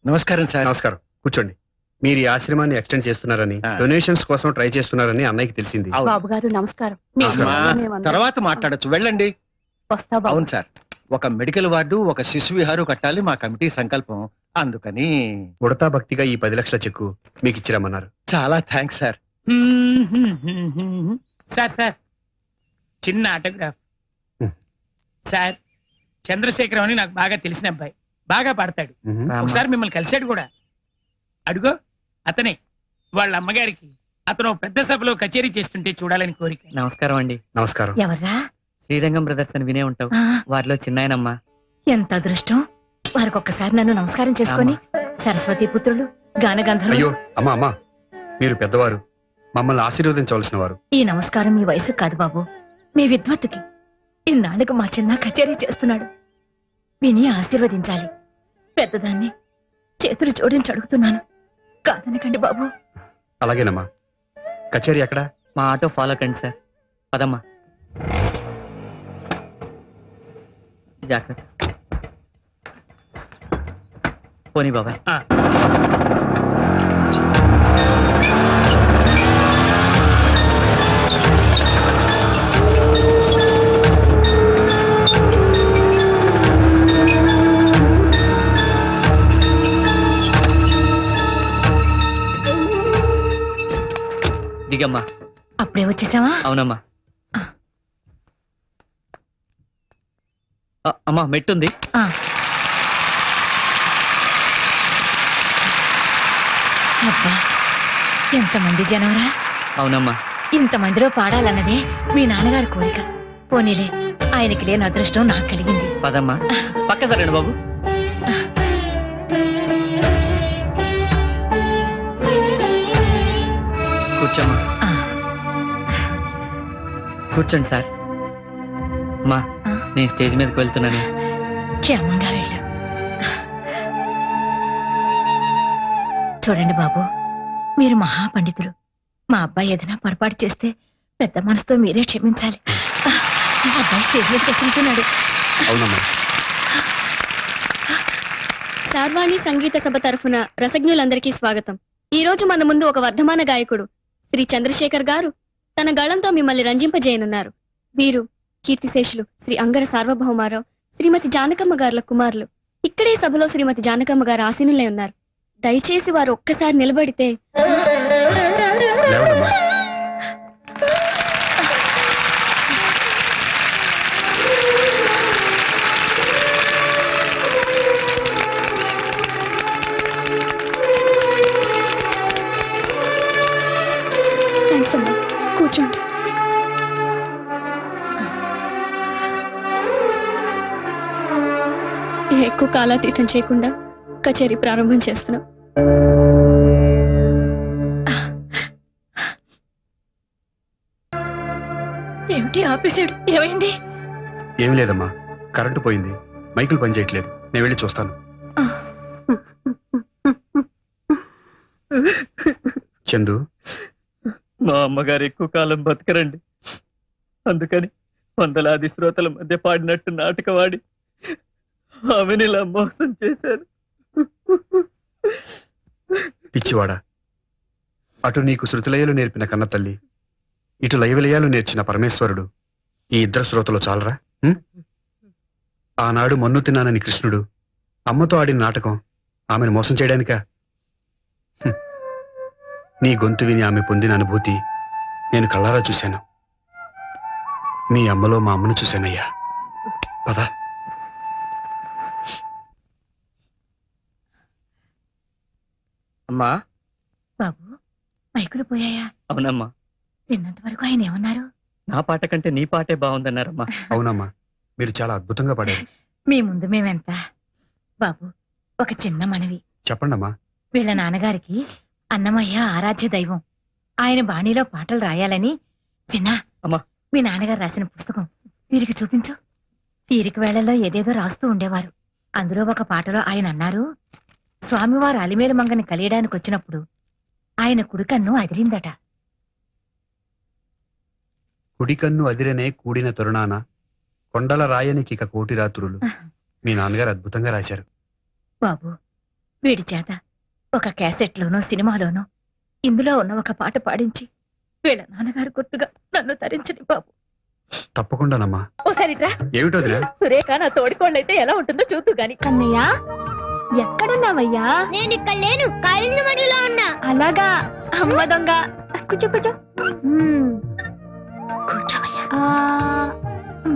నమస్కారం సార్. నమస్కారం, కూర్చోండి. మీరు ఈ ఆశ్రమాన్ని ఎక్స్టెండ్ చేస్తున్నారని, డొనేషన్స్ కోసం ట్రై చేస్తున్నారని అన్నయ్యకి తెలిసింది. బాబు గారు నమస్కారం. తర్వాత మాట్లాడొచ్చు, వెళ్ళండి. అవును సార్, ఒక మెడికల్ వార్డు, ఒక శిశు విహారు కట్టాలి మా కమిటీ సంకల్పం. అందుకని ఉడతా భక్తిగా ఈ 10 లక్షల చెక్కు మీకు ఇచ్చిరమ్మన్నారు. చాలా థ్యాంక్స్ సార్. సార్ సార్ చిన్న ఆటోగ్రాఫ్. సార్ చంద్రశేఖరం అని నాకు బాగా తెలిసిన అబ్బాయి, బాగా పాడతాడు. ఒకసారి మిమ్మల్ని కలిశాడు కూడా. అడుగో అతనే. వాళ్ళ అమ్మగారికి అతను పెద్ద సభలో కచేరీ చేస్తుంటే చూడాలని కోరిక. నమస్కారం అండి. నమస్కారం. ఎవర్రా? శ్రీరంగం బ్రదర్స్ అని వినే ఉంటావు. వారిలో చిన్నాయనమ్మా. ఎంత అదృష్టం. వారికి ఒక్కసారి నన్ను నమస్కారం చేసుకొని సరస్వతి పుత్రులు గానగంధర్వులు. అయ్యో అమ్మా అమ్మా, మీరు పెద్దవారు, మమ్మల్ని ఆశీర్వదించవలసిన వారు. ఈ నమస్కారం మీ వయసు కాదు బాబు, మీ విద్వత్తుకి. ఇన్నాళ్ళకు మా చిన్న కచేరీ చేస్తున్నాడు, విని ఆశీర్వదించాలి. పెద్దదాన్ని చేతులు జోడించి అడుగుతున్నాను, కాదనకండి బాబు. అలాగేనమ్మా. కచేరీ ఎక్కడ? మా ఆటో ఫాలో కండి సార్. పదమ్మా. జాగ్రత్త. పోనీ బాబాయ్. దిగమ్మా. అప్పుడే వచ్చేసావా? అవునమ్మా. అమ్మా మెట్టుంది. అబ్బా, ఎంతమంది జనంరా. అవునమ్మా. ఇంతమందిలో పాడాలన్నదే మీ నాన్నగారి కోరిక. పోనీలే, ఆయనకి లేని అదృష్టం నాకు కలిగింది. పదమ్మా. పక్క సరండి బాబు. కూర్చోమ్మా. కూర్చోండి సార్. మా నేను స్టేజ్ మీదకి వెళ్తున్నాను. క్షేమంగా వెళ్ళు. చూడండి బాబు, మీరు మహాపండితులు. మా అబ్బాయి ఏదైనా పొరపాటు చేస్తే పెద్ద మనసుతో మీరే క్షమించాలి. అబ్బాయి స్టేజ్ మీదకి వచ్చుంటున్నాడు. అవునమ్మా. శార్వాణి సంగీత సభ తరఫున రసజ్ఞులందరికీ స్వాగతం. ఈ రోజు మన ముందు ఒక వర్ధమాన గాయకుడు శ్రీ చంద్రశేఖర్ గారు తన గళంతో మిమ్మల్ని రంజింపజేయనున్నారు. వీరు కీర్తిశేషులు శ్రీ అంగర సార్వభౌమారావు, శ్రీమతి జానకమ్మ గారుల కుమారులు. ఇక్కడే సభలో శ్రీమతి జానకమ్మ గారు ఆసీనులై ఉన్నారు. దయచేసి వారు ఒక్కసారి నిలబడితే. లేవడమ్మా. థ్యాంక్స్ అమ్మా, కూర్చోండి. ఎక్కువ కాలాతీతం చేయకుండా కచేరీ ప్రారంభం చేస్తున్నాం. ఏమిటి ఆపేశాడు? ఏమైంది? ఏమి లేదమ్మా, కరెంటు పోయింది, మైకులు పనిచేయట్లేదు. నేను వెళ్ళి చూస్తాను. చందు, మా అమ్మగారు ఎక్కువ కాలం బతకరండి. అందుకని వందలాది శ్రోతల మధ్య పాడినట్టు నాటకవాడి ఆమెను ఇలా మోసం చేశారు. పిచ్చివాడా, అటు నీకు శృతిలయలు నేర్పిన కన్న తల్లి, ఇటు లయవిలయాలు నేర్చిన పరమేశ్వరుడు, ఈ ఇద్దరు శ్రోతలు చాలరా? ఆనాడు మన్ను తిన్నానని కృష్ణుడు అమ్మతో ఆడిన నాటకం ఆమెను మోసం చేయడానికా? నీ గొంతు విని ఆమె పొందిన అనుభూతి నేను కళ్ళారా చూశాను. మీ అమ్మలో మా అమ్మను చూశానయ్యా. పదా. అమ్మా. బాబు, మైకులు పోయాయా? అవునమ్మా. విన్నంత వరకు ఆయన ఏమన్నారు? నా పాట కంటే నీ పాటే బాగుందన్నారమ్మా. అవునమ్మా, మీరు చాలా అద్భుతంగా పాడారు. మీ ముందు మేమెంత. బాబు, ఒక చిన్న మనవి. చెప్పండమ్మా. వీళ్ళ నాన్నగారికి అన్నమయ్య ఆరాధ్య దైవం. ఆయన బాణీలో పాటలు రాయాలని చిన్న అమ్మా, మీ నాన్నగారు రాసిన పుస్తకం వీరికి చూపించు. తీరిక వేళల్లో ఏదేదో రాస్తూ ఉండేవారు. అందులో ఒక పాటలో ఆయన అన్నారు, స్వామివారు అలిమేలు మంగని కలియడానికి వచ్చినప్పుడు ఆయన కుడికన్ను అదిరిందట. కుడికన్ను అదిరనే కూడిన తరుణాన కొండల రాయనికి ఇక కోటి రాత్రులు. మీ నాన్నగారు అద్భుతంగా రాశారు. బాబు, వీడి చేత ఒక క్యాసెట్లోనో సినిమాలోనో ఇందులో ఉన్న ఒక పాట పాడించి వీళ్ళ నాన్నగారు గుర్తుగా నన్ను తరించని బాబు. తప్పకుండానమ్మా. ఓసారిట్రా, ఏమిటోదినా? సురేఖ నా తోడికోళ్ళైతే ఎలా ఉంటుందో చూద్దు గాని. అన్నయ్య ఎక్కడున్నావయ్యా? నేను ఇక్కడ లేను, కాళింది మడిలో ఉన్నా. అలాగా? అమ్మ దొంగ. కూర్చో కూర్చో. కూర్చోవయ్యా.